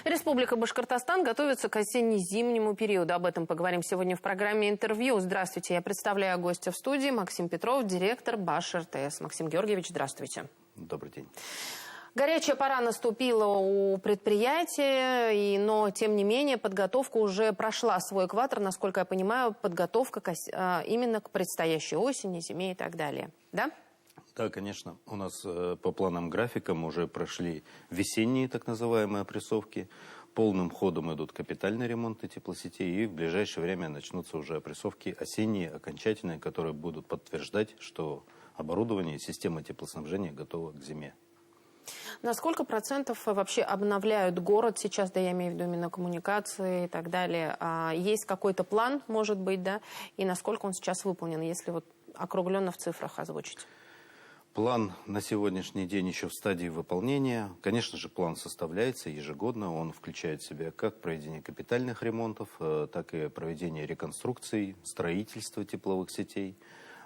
Республика Башкортостан готовится к осенне-зимнему периоду. Об этом поговорим сегодня в программе «Интервью». Здравствуйте, я представляю гостя в студии. Максим Петров, директор БашРТС. Максим Георгиевич, здравствуйте. Добрый день. Горячая пора наступила у предприятия, но, тем не менее, подготовка уже прошла свой экватор. Насколько я понимаю, подготовка именно к предстоящей осени, зиме и так далее. Да? Да, конечно. У нас по планам графикам уже прошли весенние так называемые опрессовки. Полным ходом идут капитальные ремонты теплосетей. И в ближайшее время начнутся уже опрессовки осенние, окончательные, которые будут подтверждать, что оборудование и система теплоснабжения готова к зиме. На сколько процентов вообще обновляют город сейчас, да, я имею в виду именно коммуникации и так далее? Есть какой-то план, может быть, да? И насколько он сейчас выполнен, если вот округленно в цифрах озвучить? План на сегодняшний день еще в стадии выполнения. Конечно же, план составляется ежегодно. Он включает в себя как проведение капитальных ремонтов, так и проведение реконструкций, строительства тепловых сетей.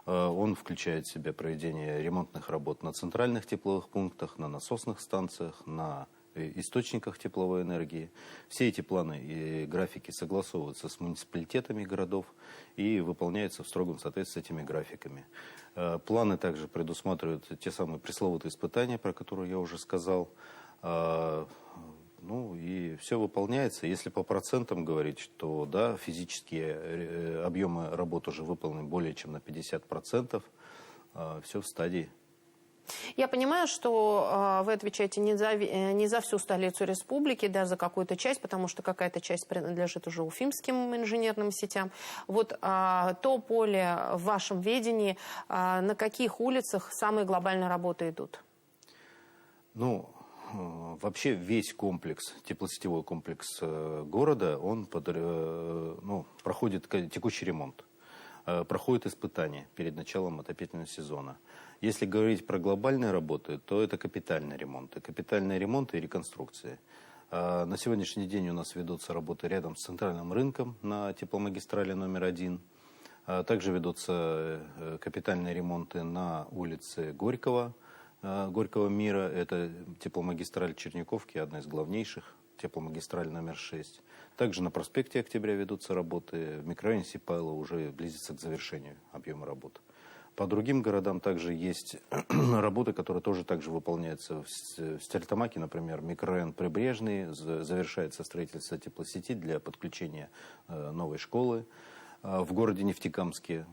Он включает в себя проведение ремонтных работ на центральных тепловых пунктах, на насосных станциях, на источниках тепловой энергии. Все эти планы и графики согласовываются с муниципалитетами городов и выполняются в строгом соответствии с этими графиками. Планы также предусматривают те самые пресловутые испытания, про которые я уже сказал. Ну и все выполняется. Если по процентам говорить, то да, физические объемы работ уже выполнены более чем на 50%. Все в стадии. Я понимаю, что вы отвечаете не за всю столицу республики, да, за какую-то часть, потому что какая-то часть принадлежит уже уфимским инженерным сетям. Вот то поле в вашем ведении, на каких улицах самые глобальные работы идут? Ну, вообще весь комплекс, теплосетевой комплекс города, он проходит текущий ремонт. Проходит испытания перед началом отопительного сезона. Если говорить про глобальные работы, то это капитальные ремонты и реконструкции. На сегодняшний день у нас ведутся работы рядом с центральным рынком на тепломагистрали номер 1. Также ведутся капитальные ремонты на улице Горького мира. Это тепломагистраль Черняковки, одна из главнейших. Тепломагистраль номер 6. Также на проспекте Октября ведутся работы. В микрорайоне Сипайлово уже близится к завершению объема работ. По другим городам также есть работы, которые тоже также выполняются. В Стерлитамаке, например, микрорайон Прибрежный, завершается строительство теплосети для подключения новой школы. В городе Нефтекамске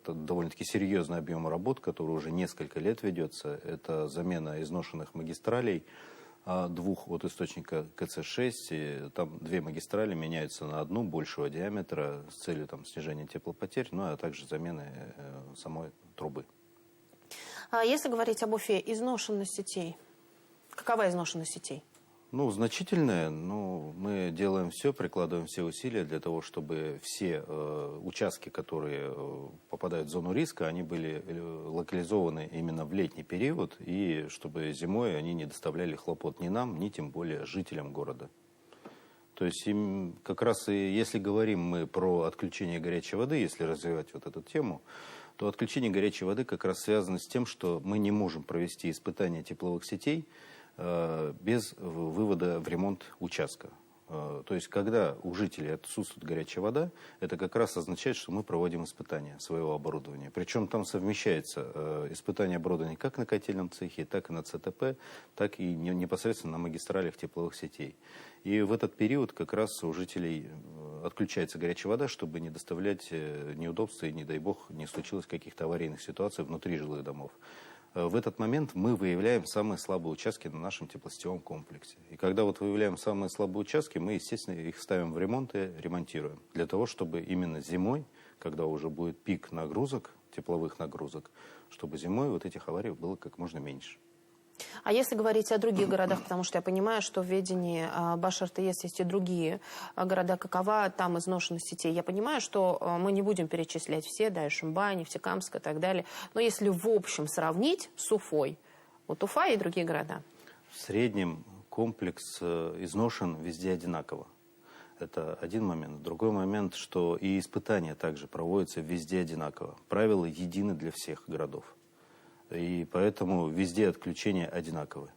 довольно-таки серьезный объем работ, который уже несколько лет ведется. Это замена изношенных магистралей. Двух от источника КЦ-6, и там две магистрали меняются на одну большего диаметра с целью снижения теплопотерь, а также замены самой трубы. Если говорить об Уфе, изношенность сетей, какова изношенность сетей? Значительная. Мы делаем все, прикладываем все усилия для того, чтобы все участки, которые попадают в зону риска, они были локализованы именно в летний период, и чтобы зимой они не доставляли хлопот ни нам, ни тем более жителям города. То есть как раз и если говорим мы про отключение горячей воды, если развивать вот эту тему, то отключение горячей воды как раз связано с тем, что мы не можем провести испытания тепловых сетей без вывода в ремонт участка. То есть, когда у жителей отсутствует горячая вода, это как раз означает, что мы проводим испытания своего оборудования. Причем там совмещается испытание оборудования как на котельном цехе, так и на ЦТП, так и непосредственно на магистралях тепловых сетей. И в этот период как раз у жителей отключается горячая вода, чтобы не доставлять неудобства и, не дай бог, не случилось каких-то аварийных ситуаций внутри жилых домов. В этот момент мы выявляем самые слабые участки на нашем теплосетевом комплексе. И когда выявляем самые слабые участки, мы, естественно, их ставим в ремонт и ремонтируем. Для того, чтобы именно зимой, когда уже будет пик нагрузок, тепловых нагрузок, чтобы зимой этих аварий было как можно меньше. А если говорить о других городах, потому что я понимаю, что в ведении БашРТС есть и другие города, какова там изношенность сетей? Я понимаю, что мы не будем перечислять все, да, Ишимбай, Нефтекамск и так далее, но если в общем сравнить с Уфой, Уфа и другие города. В среднем комплекс изношен везде одинаково. Это один момент. Другой момент, что и испытания также проводятся везде одинаково. Правила едины для всех городов. И поэтому везде отключения одинаковые.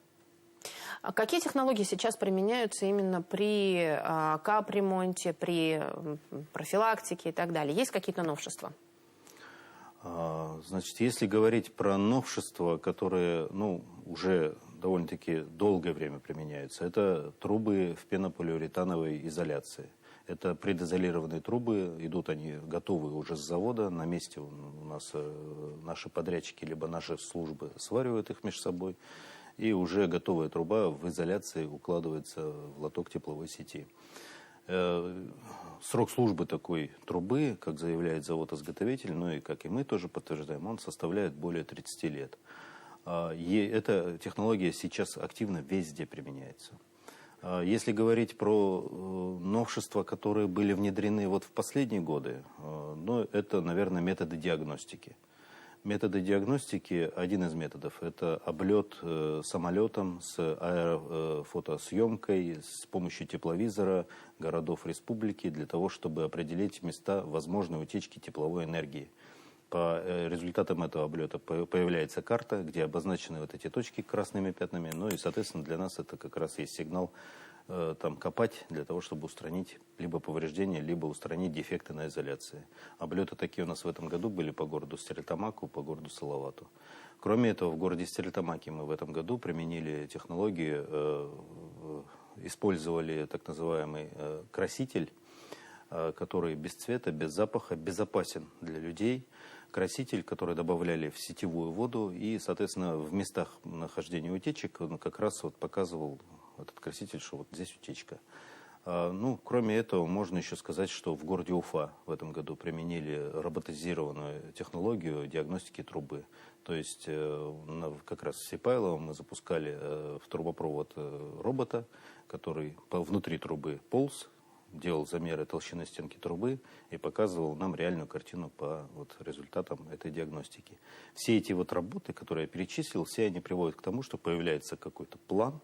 А какие технологии сейчас применяются именно при капремонте, при профилактике и так далее? Есть какие-то новшества? Значит, если говорить про новшества, которые уже довольно-таки долгое время применяются, это трубы в пенополиуретановой изоляции. Это предизолированные трубы, идут они готовые уже с завода, на месте у нас наши подрядчики, либо наши службы сваривают их между собой, и уже готовая труба в изоляции укладывается в лоток тепловой сети. Срок службы такой трубы, как заявляет завод-изготовитель, ну и как и мы тоже подтверждаем, он составляет более 30 лет. И эта технология сейчас активно везде применяется. Если говорить про новшества, которые были внедрены вот в последние годы, это, наверное, методы диагностики. Методы диагностики, один из методов, это облет самолетом с аэрофотосъемкой с помощью тепловизора городов республики для того, чтобы определить места возможной утечки тепловой энергии. По результатам этого облета появляется карта, где обозначены вот эти точки красными пятнами, и, соответственно, для нас это как раз есть сигнал там копать для того, чтобы устранить либо повреждения, либо устранить дефекты на изоляции. Облеты такие у нас в этом году были по городу Стерлитамаку, по городу Салавату. Кроме этого, в городе Стерлитамаке мы в этом году применили технологию, использовали так называемый краситель, который без цвета, без запаха, безопасен для людей. Краситель, который добавляли в сетевую воду, и, соответственно, в местах нахождения утечек он как раз вот показывал этот краситель, что вот здесь утечка. Кроме этого, можно еще сказать, что в городе Уфа в этом году применили роботизированную технологию диагностики трубы. То есть как раз в Сипайлово мы запускали в трубопровод робота, который внутри трубы полз, делал замеры толщины стенки трубы и показывал нам реальную картину по результатам этой диагностики. Все эти работы, которые я перечислил, все они приводят к тому, что появляется какой-то план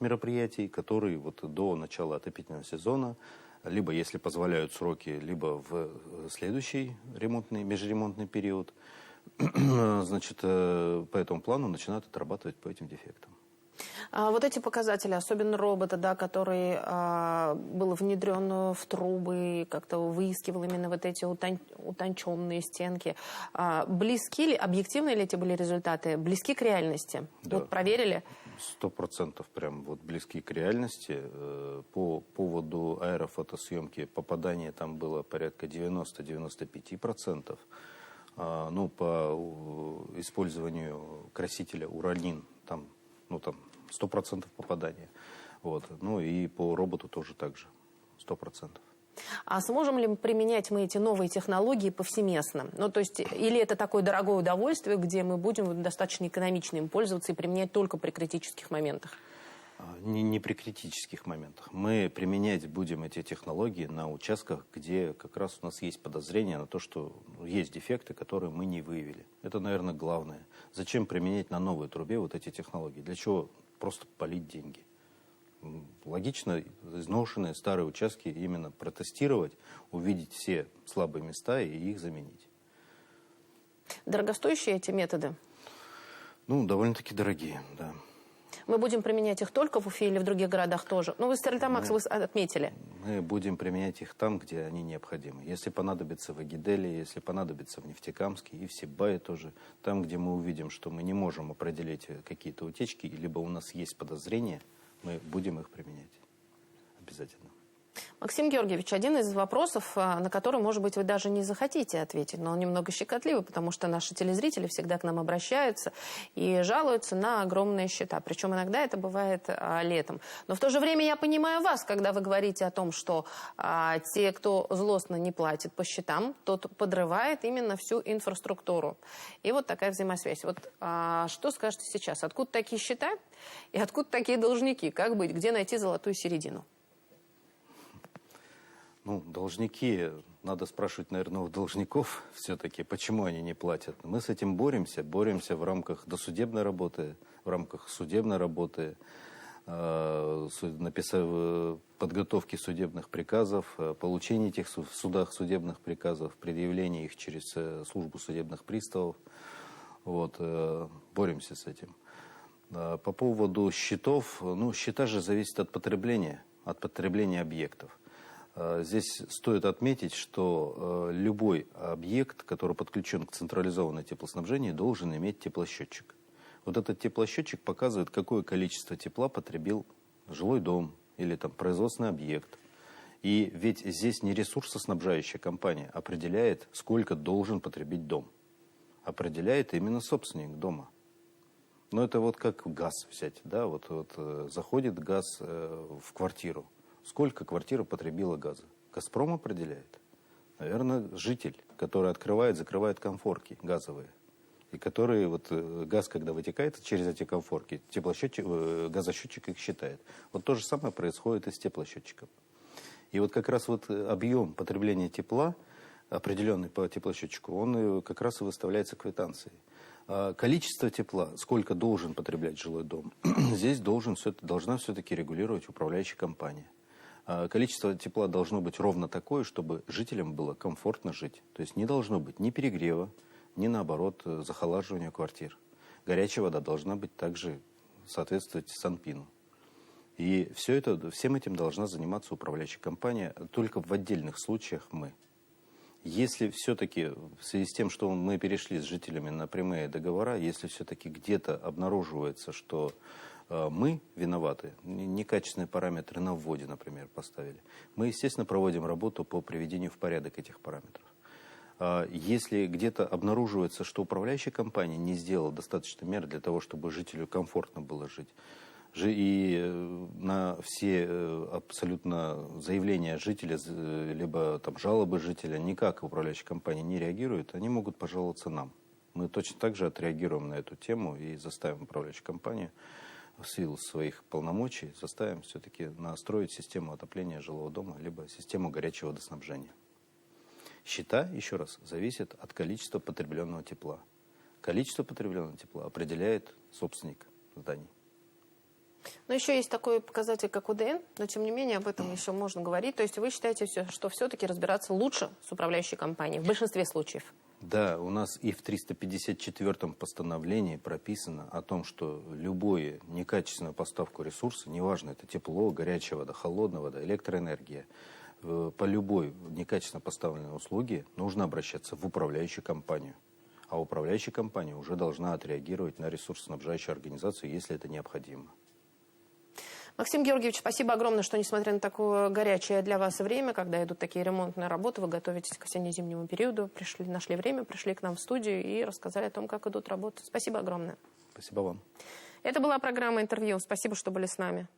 мероприятий, который до начала отопительного сезона, либо, если позволяют сроки, либо в следующий межремонтный период, значит, по этому плану начинают отрабатывать по этим дефектам. Вот эти показатели, особенно робота, который был внедрен в трубы, как-то выискивал именно вот эти утонченные стенки, близки ли, объективны ли эти были результаты, близки к реальности? Да. Проверили? 100% прям близки к реальности. По поводу аэрофотосъемки попадание там было порядка 90-95%. По использованию красителя уранин там 100% попадания. И по роботу тоже так же, 100%. А сможем ли применять мы эти новые технологии повсеместно? То есть, или это такое дорогое удовольствие, где мы будем достаточно экономично им пользоваться и применять только при критических моментах? Не при критических моментах. Мы применять будем эти технологии на участках, где как раз у нас есть подозрение на то, что есть дефекты, которые мы не выявили. Это, наверное, главное. Зачем применять на новой трубе эти технологии? Для чего просто полить деньги? Логично изношенные старые участки именно протестировать, увидеть все слабые места и их заменить. Дорогостоящие эти методы? Довольно-таки дорогие, да. Мы будем применять их только в Уфе или в других городах тоже? Вы Стерлитамак вы отметили. Мы будем применять их там, где они необходимы. Если понадобится в Агиделе, если понадобится в Нефтекамске и в Сибае тоже. Там, где мы увидим, что мы не можем определить какие-то утечки, либо у нас есть подозрения, мы будем их применять. Обязательно. Максим Георгиевич, один из вопросов, на который, может быть, вы даже не захотите ответить, но он немного щекотливый, потому что наши телезрители всегда к нам обращаются и жалуются на огромные счета. Причем иногда это бывает летом. Но в то же время я понимаю вас, когда вы говорите о том, что те, кто злостно не платит по счетам, тот подрывает именно всю инфраструктуру. И вот такая взаимосвязь. Что скажете сейчас? Откуда такие счета и откуда такие должники? Как быть? Где найти золотую середину? Должники, надо спрашивать, наверное, у должников все-таки, почему они не платят. Мы с этим боремся в рамках досудебной работы, в рамках судебной работы, подготовки судебных приказов, получения этих в судах судебных приказов, предъявления их через службу судебных приставов. Боремся с этим. По поводу счетов, ну, счета же зависят от потребления объектов. Здесь стоит отметить, что любой объект, который подключен к централизованной теплоснабжению, должен иметь теплосчетчик. Вот этот теплосчетчик показывает, какое количество тепла потребил жилой дом или там производственный объект. И ведь здесь не ресурсоснабжающая компания определяет, сколько должен потребить дом. Определяет именно собственник дома. Но это вот как газ взять, да, вот заходит газ в квартиру. Сколько квартира потребила газа? «Газпром» определяет. Наверное, житель, который открывает, закрывает конфорки газовые. И которые, вот газ, когда вытекает через эти конфорки, газосчетчик их считает. Вот то же самое происходит и с теплосчетчиком. И вот как раз вот объем потребления тепла, определенный по теплосчетчику, он как раз и выставляется квитанцией. Количество тепла, сколько должен потреблять жилой дом, здесь должна все-таки регулировать управляющая компания. Количество тепла должно быть ровно такое, чтобы жителям было комфортно жить. То есть не должно быть ни перегрева, ни наоборот захолаживания квартир. Горячая вода должна быть также соответствовать Санпину. И всем этим должна заниматься управляющая компания, только в отдельных случаях мы. Если все-таки в связи с тем, что мы перешли с жителями на прямые договора, если все-таки где-то обнаруживается, что мы виноваты, некачественные параметры на вводе, например, поставили, мы, естественно, проводим работу по приведению в порядок этих параметров. Если где-то обнаруживается, что управляющая компания не сделала достаточно мер для того, чтобы жителю комфортно было жить, и на все абсолютно заявления жителя, либо там жалобы жителя никак управляющая компания не реагирует, они могут пожаловаться нам. Мы точно так же отреагируем на эту тему и заставим управляющую компанию в силу своих полномочий, заставим все-таки настроить систему отопления жилого дома, либо систему горячего водоснабжения. Счета, еще раз, зависят от количества потребленного тепла. Количество потребленного тепла определяет собственник зданий. Но еще есть такой показатель, как УДН, но тем не менее об этом еще можно говорить. То есть вы считаете, что все-таки разбираться лучше с управляющей компанией в большинстве случаев? Да, у нас и в 354-м постановлении прописано о том, что любую некачественную поставку ресурса, неважно, это тепло, горячая вода, холодная вода, электроэнергия, по любой некачественно поставленной услуге нужно обращаться в управляющую компанию. А управляющая компания уже должна отреагировать на ресурсоснабжающую организацию, если это необходимо. Максим Георгиевич, спасибо огромное, что, несмотря на такое горячее для вас время, когда идут такие ремонтные работы, вы готовитесь к осенне-зимнему периоду, нашли время, пришли к нам в студию и рассказали о том, как идут работы. Спасибо огромное. Спасибо вам. Это была программа «Интервью». Спасибо, что были с нами.